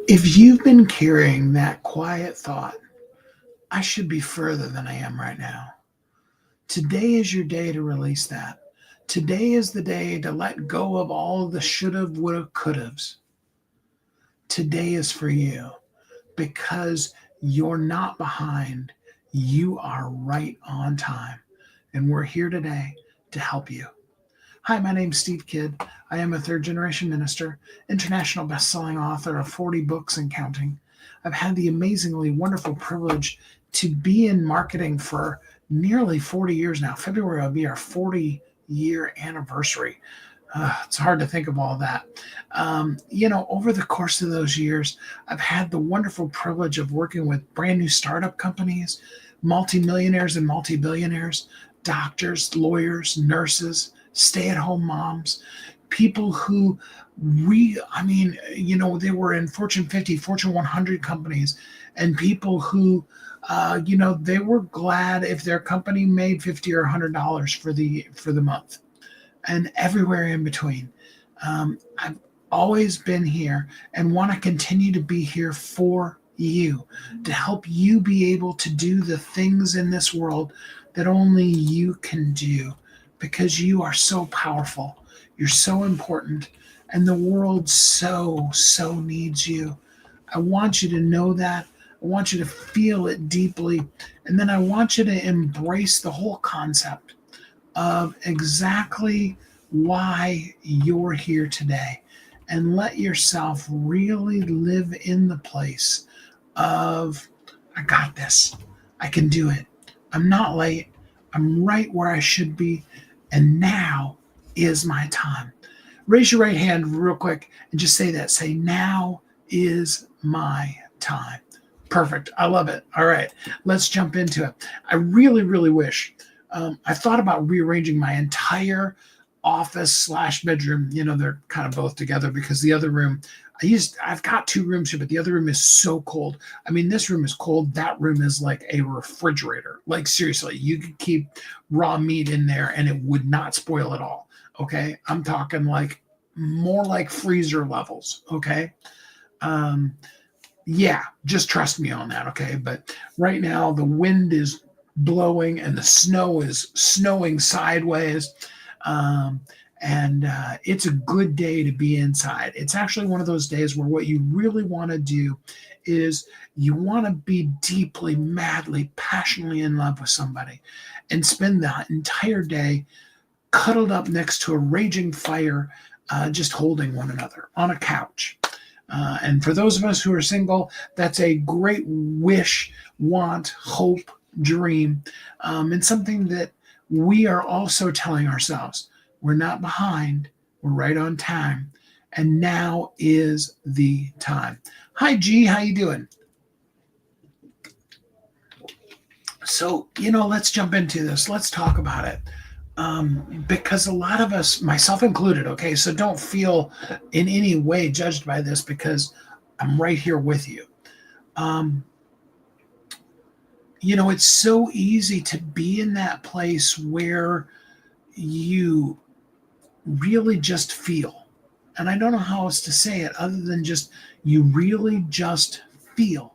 If you've been carrying that quiet thought, I should be further than I am right now, today is your day to release that. Today is the day to let go of all the shoulda, woulda, couldas. Today is for you because you're not behind. You are right on time. And we're here today to help you. Hi, my name's Steve Kidd. I am a third generation minister, international best-selling author of 40 books and counting. I've had the amazingly wonderful privilege to be in marketing for nearly 40 years now. February will be our 40-year anniversary. It's hard to think of all that. Over the course of those years, I've had the wonderful privilege of working with brand new startup companies, multimillionaires and multi-billionaires, doctors, lawyers, nurses, stay-at-home moms, people who they were in Fortune 50, Fortune 100 companies, and people who, they were glad if their company made $50 or $100 for the month, and everywhere in between. I've always been here and want to continue to be here for you, to help you be able to do the things in this world that only you can do, because you are so powerful. You're so important, and the world so needs you. I want you to know that. I want you to feel it deeply. And then I want you to embrace the whole concept of exactly why you're here today, and let yourself really live in the place of, I got this. I can do it. I'm not late. I'm right where I should be. And now is my time. Raise your right hand real quick and just say that. Say, now is my time. Perfect. I love it. All right, let's jump into it. I really, really wish. I thought about rearranging my entire office / bedroom. They're kind of both together because the other room, I've got two rooms here, but the other room is so cold. I mean, this room is cold. That room is like a refrigerator. Like, seriously, you could keep raw meat in there and it would not spoil at all. Okay. I'm talking like more like freezer levels. Okay. Yeah, just trust me on that. Okay. But right now the wind is blowing and the snow is snowing sideways. And it's a good day to be inside. It's actually one of those days where what you really want to do is you want to be deeply, madly, passionately in love with somebody and spend the entire day cuddled up next to a raging fire, just holding one another on a couch. And for those of us who are single, that's a great wish, want, hope, dream, and something that we are also telling ourselves. We're not behind. We're right on time. And now is the time. Hi, G. How you doing? So, let's jump into this. Let's talk about it. Because a lot of us, myself included, okay, so don't feel in any way judged by this because I'm right here with you. It's so easy to be in that place where you really just feel. And I don't know how else to say it other than just, you really just feel.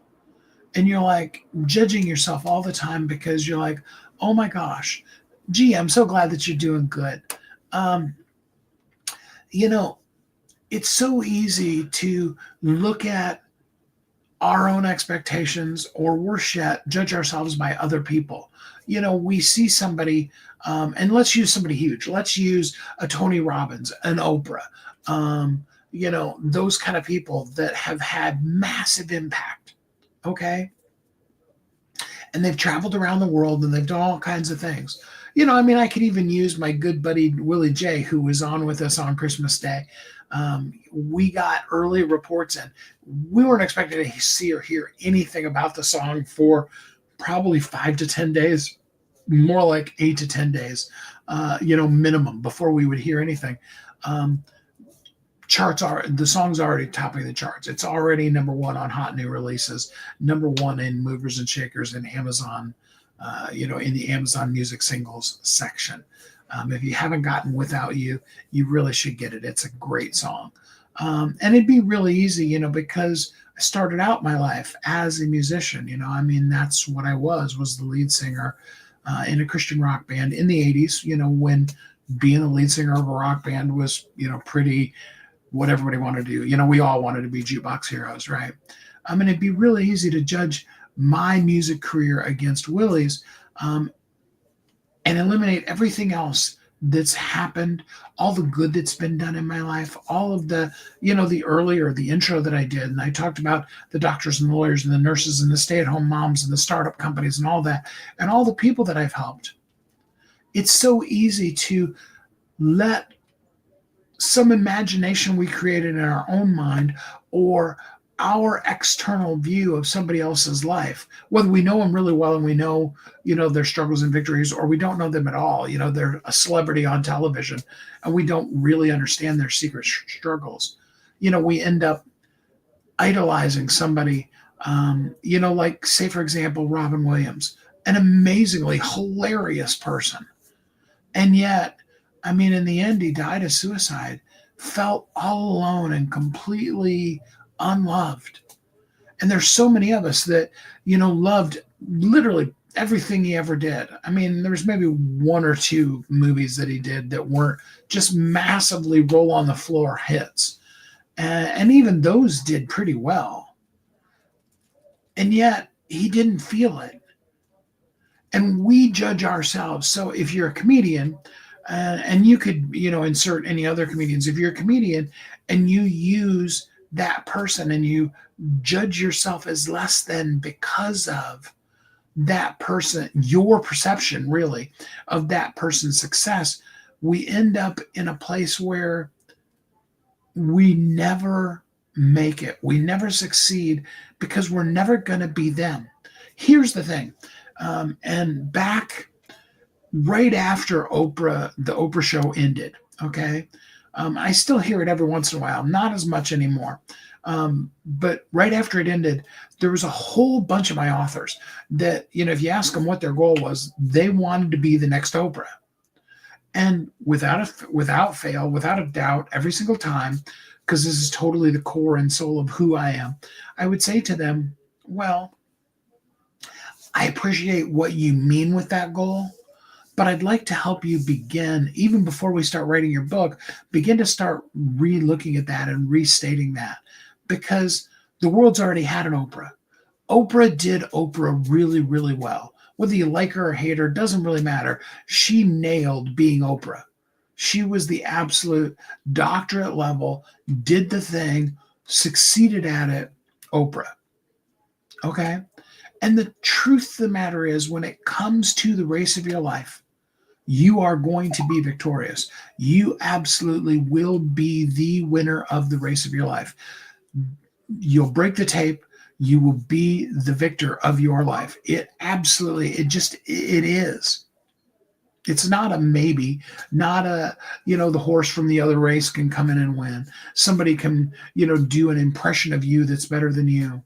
And you're like judging yourself all the time because you're like, oh my gosh, gee, I'm so glad that you're doing good. Um, you know, it's so easy to look at our own expectations, or worse yet, judge ourselves by other people. We see somebody, and let's use somebody huge. Let's use a Tony Robbins, an Oprah, those kind of people that have had massive impact. Okay. And they've traveled around the world and they've done all kinds of things. I could even use my good buddy Willie J, who was on with us on Christmas Day. We got early reports and we weren't expecting to see or hear anything about the song for probably 5 to 10 days, more like 8 to 10 days, minimum before we would hear anything. The song's already topping the charts. It's already number one on hot new releases, number one in movers and shakers in Amazon, in the Amazon music singles section. If you haven't gotten Without You, you really should get it. It's a great song. And it'd be really easy, because I started out my life as a musician. I mean, that's what I was the lead singer in a Christian rock band in the 80s, when being the lead singer of a rock band was, pretty what everybody wanted to do. We all wanted to be jukebox heroes, right? I mean, it'd be really easy to judge my music career against Willie's, um, and eliminate everything else that's happened, all the good that's been done in my life, all of the intro that I did. And I talked about the doctors and the lawyers and the nurses and the stay at home moms and the startup companies and all that, and all the people that I've helped. It's so easy to let some imagination we created in our own mind or our external view of somebody else's life, whether we know them really well and we know, their struggles and victories, or we don't know them at all. They're a celebrity on television and we don't really understand their secret struggles. We end up idolizing somebody, like, say, for example, Robin Williams, an amazingly hilarious person. And yet, I mean, in the end, he died of suicide, felt all alone and completely unloved. And there's so many of us that, loved literally everything he ever did. I mean, there's maybe one or two movies that he did that weren't just massively roll on the floor hits. And even those did pretty well. And yet, he didn't feel it. And we judge ourselves. So if you're a comedian, and you could, insert any other comedians. If you're a comedian and you use that person and you judge yourself as less than because of that person, your perception really of that person's success, we end up in a place where we never make it. We never succeed because we're never going to be them. Here's the thing. And back right after the Oprah show ended, okay? I still hear it every once in a while, not as much anymore. But right after it ended, there was a whole bunch of my authors that, if you ask them what their goal was, they wanted to be the next Oprah. And without fail, without a doubt, every single time, because this is totally the core and soul of who I am, I would say to them, well, I appreciate what you mean with that goal, but I'd like to help you begin, even before we start writing your book, begin to start re-looking at that and restating that, because the world's already had an Oprah. Oprah did Oprah really, really well. Whether you like her or hate her, doesn't really matter. She nailed being Oprah. She was the absolute doctorate level, did the thing, succeeded at it, Oprah. Okay? And the truth of the matter is, when it comes to the race of your life, you are going to be victorious. You absolutely will be the winner of the race of your life. You'll break the tape. You will be the victor of your life. It is. It's not a maybe, not a, the horse from the other race can come in and win. Somebody can, do an impression of you that's better than you.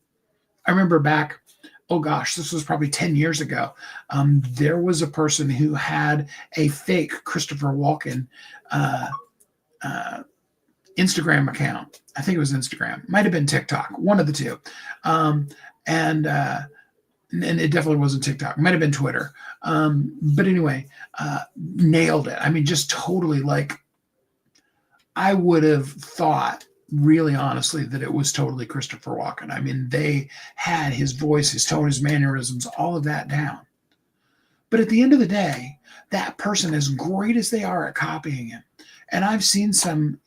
I remember back, oh gosh, this was probably 10 years ago. There was a person who had a fake Christopher Walken Instagram account. I think it was Instagram. Might have been TikTok, one of the two. And it definitely wasn't TikTok. Might have been Twitter. But anyway, nailed it. I mean, just totally, like, I would have thought, really honestly, that it was totally Christopher Walken. I mean, they had his voice, his tone, his mannerisms, all of that down. But at the end of the day, that person, as great as they are at copying him, and I've seen some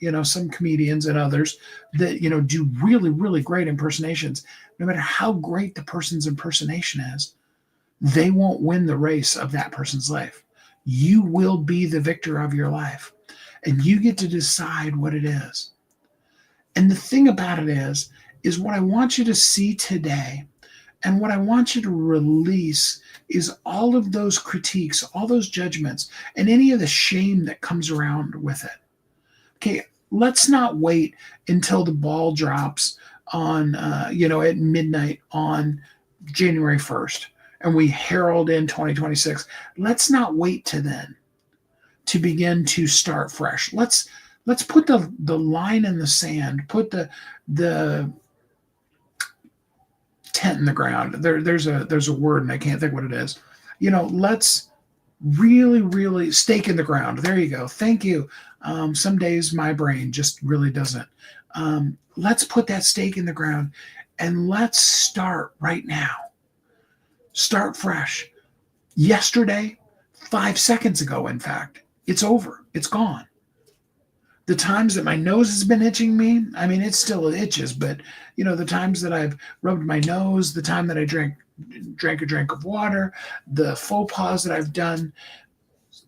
comedians and others that, do really, really great impersonations. No matter how great the person's impersonation is, they won't win the race of that person's life. You will be the victor of your life, and you get to decide what it is. And the thing about it is what I want you to see today, and what I want you to release, is all of those critiques, all those judgments, and any of the shame that comes around with it. Okay, let's not wait until the ball drops on, at midnight on January 1st, and we herald in 2026. Let's not wait to then to begin to start fresh. Let's Let's put the line in the sand, put the tent in the ground. There's a word and I can't think what it is. Let's really stake in the ground. There you go. Thank you. Some days my brain just really doesn't. Let's put that stake in the ground and let's start right now. Start fresh. Yesterday, 5 seconds ago, in fact, it's over. It's gone. The times that my nose has been itching me, I mean, it still itches, but the times that I've rubbed my nose, the time that I drank a drink of water, the faux pas that I've done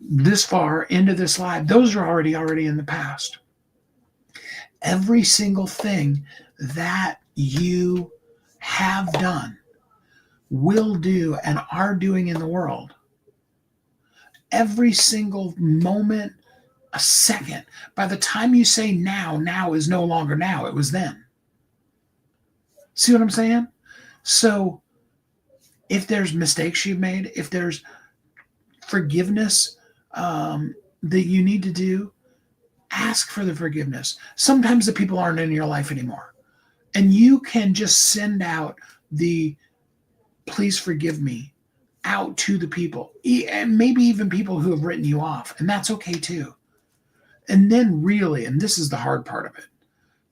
this far into this live, those are already in the past. Every single thing that you have done, will do, and are doing in the world, every single moment, a second, by the time you say now is no longer now, it was then. See what I'm saying? So if there's mistakes you've made, if there's forgiveness that you need to do, ask for the forgiveness. Sometimes the people aren't in your life anymore. And you can just send out the please forgive me out to the people, and maybe even people who have written you off. And that's okay too. And then really, and this is the hard part of it,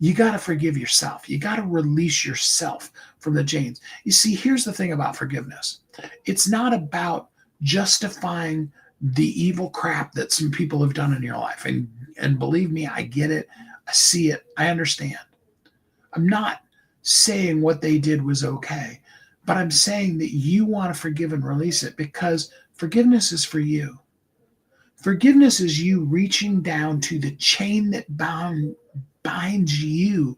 you got to forgive yourself. You got to release yourself from the chains. You see, here's the thing about forgiveness. It's not about justifying the evil crap that some people have done in your life. And believe me, I get it. I see it. I understand. I'm not saying what they did was okay, but I'm saying that you want to forgive and release it because forgiveness is for you. Forgiveness is you reaching down to the chain that binds you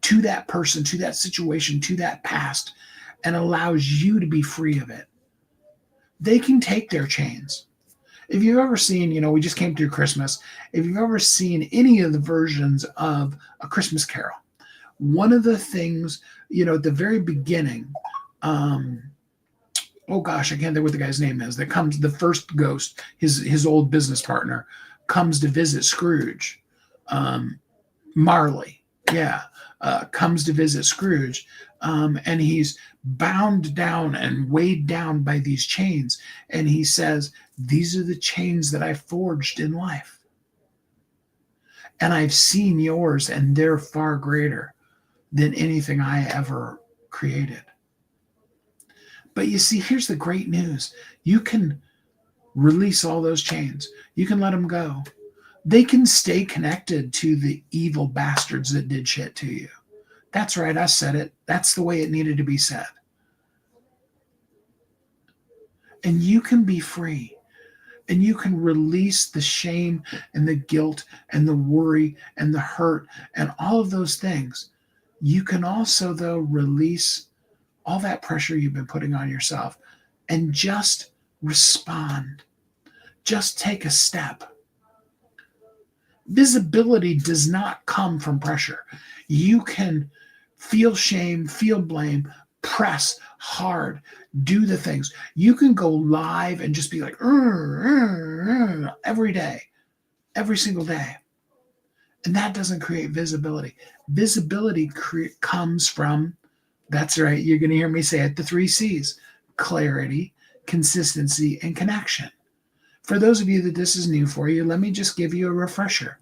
to that person, to that situation, to that past, and allows you to be free of it. They can take their chains. If you've ever seen, we just came through Christmas. If you've ever seen any of the versions of A Christmas Carol, one of the things, at the very beginning, oh gosh, I can't think what the guy's name is. That comes, the first ghost, his old business partner, comes to visit Scrooge. Marley, yeah, comes to visit Scrooge, and he's bound down and weighed down by these chains. And he says, "These are the chains that I forged in life. And I've seen yours, and they're far greater than anything I ever created." But you see, here's the great news. You can release all those chains. You can let them go. They can stay connected to the evil bastards that did shit to you. That's right, I said it. That's the way it needed to be said. And you can be free. And you can release the shame and the guilt and the worry and the hurt and all of those things. You can also, though, release all that pressure you've been putting on yourself and just respond. Just take a step. Visibility does not come from pressure. You can feel shame, feel blame, press hard, do the things. You can go live and just be like, every day, every single day. And that doesn't create visibility. Visibility comes from, that's right, you're going to hear me say it, the 3 C's: clarity, consistency, and connection. For those of you that this is new for you, let me just give you a refresher.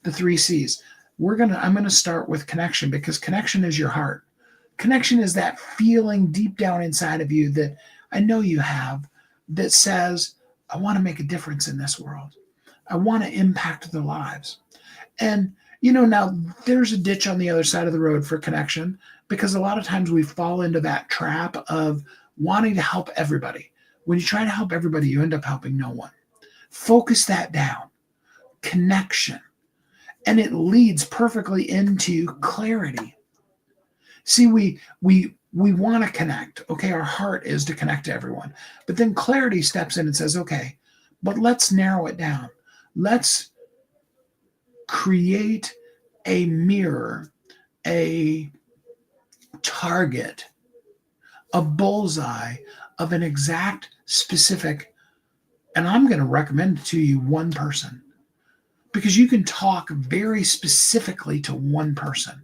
The 3 C's. I'm going to start with connection, because connection is your heart. Connection is that feeling deep down inside of you that I know you have that says, I want to make a difference in this world. I want to impact their lives. And, now there's a ditch on the other side of the road for connection, because a lot of times we fall into that trap of wanting to help everybody. When you try to help everybody, you end up helping no one. Focus that down. Connection. And it leads perfectly into clarity. See, we want to connect. Okay, our heart is to connect to everyone. But then clarity steps in and says, okay, but let's narrow it down. Let's create a mirror, a target, a bullseye of an exact, specific, and I'm going to recommend to you one person. because you can talk very specifically to one person.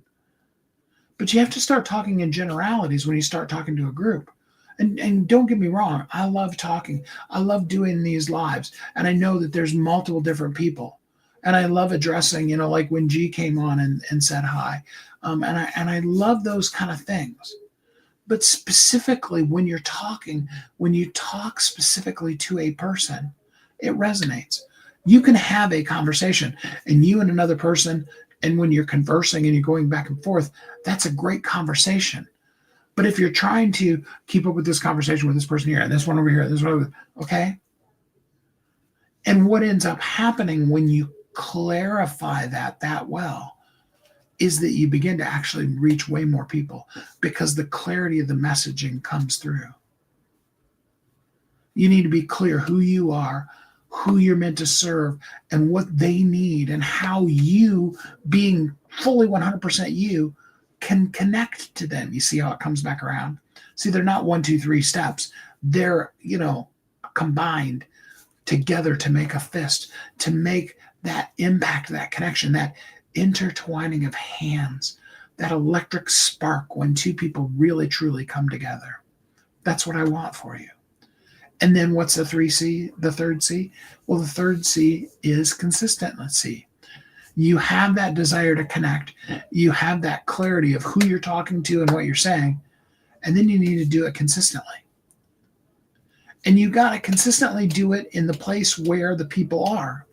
But you have to start talking in generalities when you start talking to a group. And don't get me wrong, I love talking. I love doing these lives. And I know that there's multiple different people. And I love addressing, like when G came on and said hi. And I love those kind of things. But specifically when you're talking, when you talk specifically to a person, it resonates. You can have a conversation and you and another person, and when you're conversing and you're going back and forth, that's a great conversation. But if you're trying to keep up with this conversation with this person here and this one over here, this one over, okay? And what ends up happening when you clarify that well is that you begin to actually reach way more people because the clarity of the messaging comes through. You need to be clear who you are, who you're meant to serve, and what they need, and how you, being fully 100% you, can connect to them. You see how it comes back around? See, they're not 1, 2, 3 steps. They're, combined together to make a fist, to make that impact, that connection, that intertwining of hands, that electric spark when two people really, truly come together. That's what I want for you. And then what's the third C? Well, the third C is consistency. You have that desire to connect. You have that clarity of who you're talking to and what you're saying. And then you need to do it consistently. And you got to consistently do it in the place where the people are.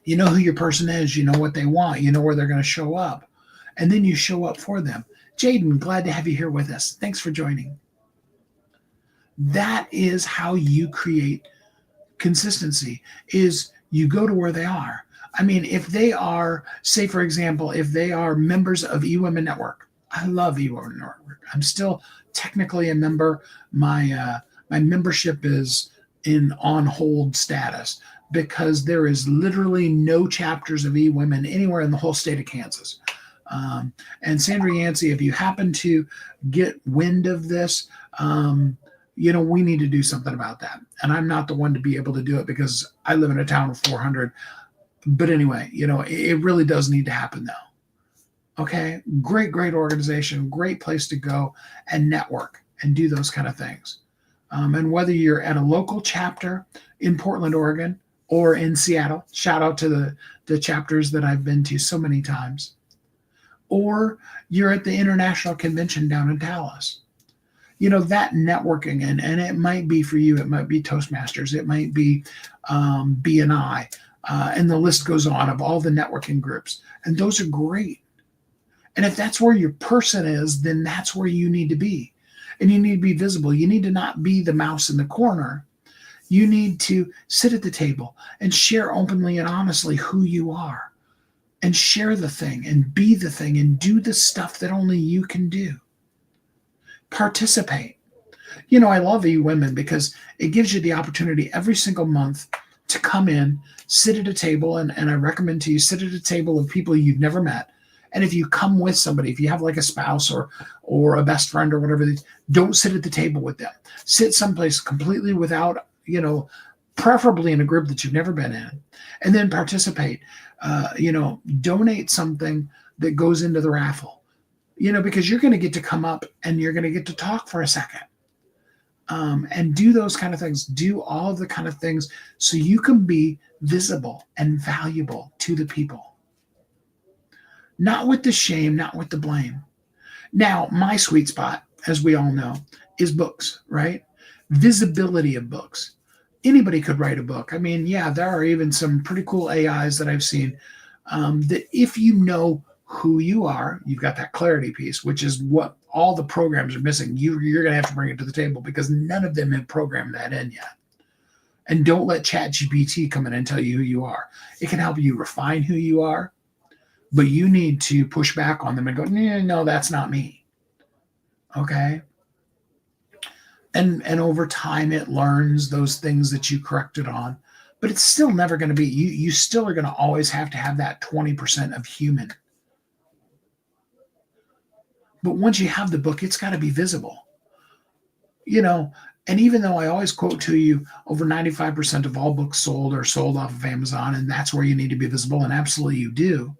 You know who your person is. You know what they want. You know where they're going to show up. And then you show up for them. Jaden, glad to have you here with us. Thanks for joining. That is how you create consistency, is you go to where they are. I mean, if they are, say, for example, if they are members of eWomen Network, I love eWomen Network. I'm still technically a member. My membership is in on hold status because there is literally no chapters of eWomen anywhere in the whole state of Kansas. And Sandra Yancey, if you happen to get wind of this, we need to do something about that. And I'm not the one to be able to do it because I live in a town of 400. But anyway, it really does need to happen though. Okay. Great organization, great place to go and network and do those kind of things. And whether you're at a local chapter in Portland, Oregon, or in Seattle, shout out to the chapters that I've been to so many times, or you're at the international convention down in Dallas. That networking, and it might be for you, it might be Toastmasters, it might be BNI, and the list goes on of all the networking groups. And those are great. And if that's where your person is, then that's where you need to be. And you need to be visible. You need to not be the mouse in the corner. You need to sit at the table and share openly and honestly who you are, and share the thing and be the thing and do the stuff that only you can do. Participate. I love eWomen because it gives you the opportunity every single month to come in, sit at a table, and I recommend to you, sit at a table of people you've never met. And if you come with somebody, if you have like a spouse or a best friend or whatever, don't sit at the table with them. Sit someplace completely without, preferably in a group that you've never been in, and then participate. Donate something that goes into the raffle. Because you're going to get to come up and you're going to get to talk for a second, and do those kind of things, do all of the kind of things so you can be visible and valuable to the people. Not with the shame, not with the blame. Now, my sweet spot, as we all know, is books, right? Visibility of books. Anybody could write a book. I mean, yeah, there are even some pretty cool AIs that I've seen that if you know who you are, you've got that clarity piece, which is what all the programs are missing. You're going to have to bring it to the table because none of them have programmed that in yet. And don't let ChatGPT come in and tell you who you are. It can help you refine who you are, but you need to push back on them and go, no, that's not me. Okay. And over time, it learns those things that you corrected on, but it's still never going to be, you still are going to always have to have that 20% of human. But once you have the book, it's got to be visible. You know, and even though I always quote to you over 95% of all books sold are sold off of Amazon, and that's where you need to be visible, and absolutely you do.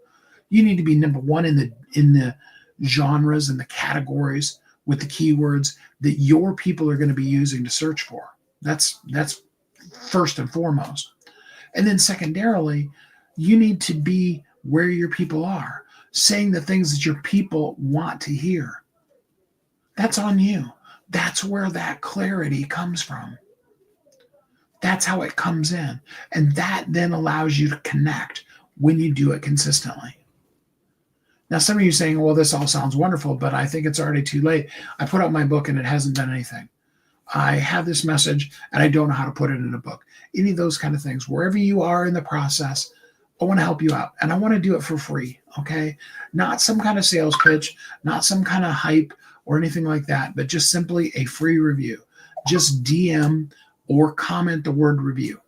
You need to be number one in the genres and the categories with the keywords that your people are going to be using to search for. That's first and foremost. And then secondarily, you need to be where your people are, saying the things that your people want to hear. That's on you. That's where that clarity comes from. That's how it comes in. And that then allows you to connect when you do it consistently. Now, some of you are saying, well, this all sounds wonderful, but I think it's already too late. I put out my book and it hasn't done anything. I have this message and I don't know how to put it in a book. Any of those kind of things. Wherever you are in the process, I want to help you out. And I want to do it for free. Okay. Not some kind of sales pitch, not some kind of hype or anything like that, but just simply a free review. Just DM or comment the word review.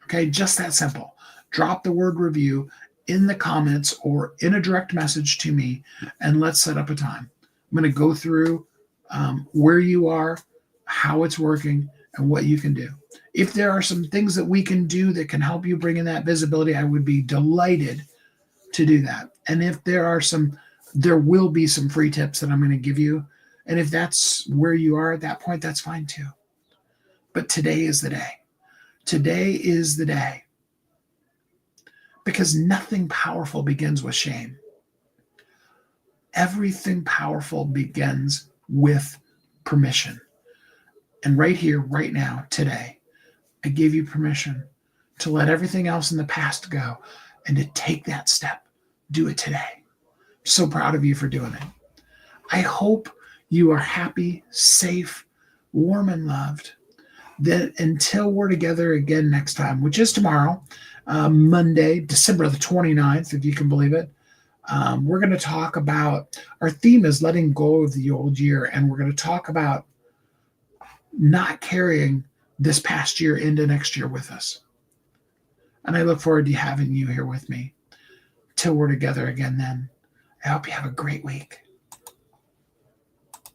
Okay. Just that simple. Drop the word review in the comments or in a direct message to me, and let's set up a time. I'm going to go through where you are, how it's working, and what you can do. If there are some things that we can do that can help you bring in that visibility, I would be delighted to do that. And if there will be some free tips that I'm going to give you. And if that's where you are at that point, that's fine too. But today is the day. Today is the day. Because nothing powerful begins with shame. Everything powerful begins with permission. And right here, right now, today, I give you permission to let everything else in the past go and to take that step. Do it today. I'm so proud of you for doing it. I hope you are happy, safe, warm, and loved. That until we're together again next time, which is tomorrow, Monday, December the 29th, if you can believe it. We're going to talk about, our theme is letting go of the old year, and we're going to talk about not carrying this past year into next year with us. And I look forward to having you here with me till we're together again then. I hope you have a great week.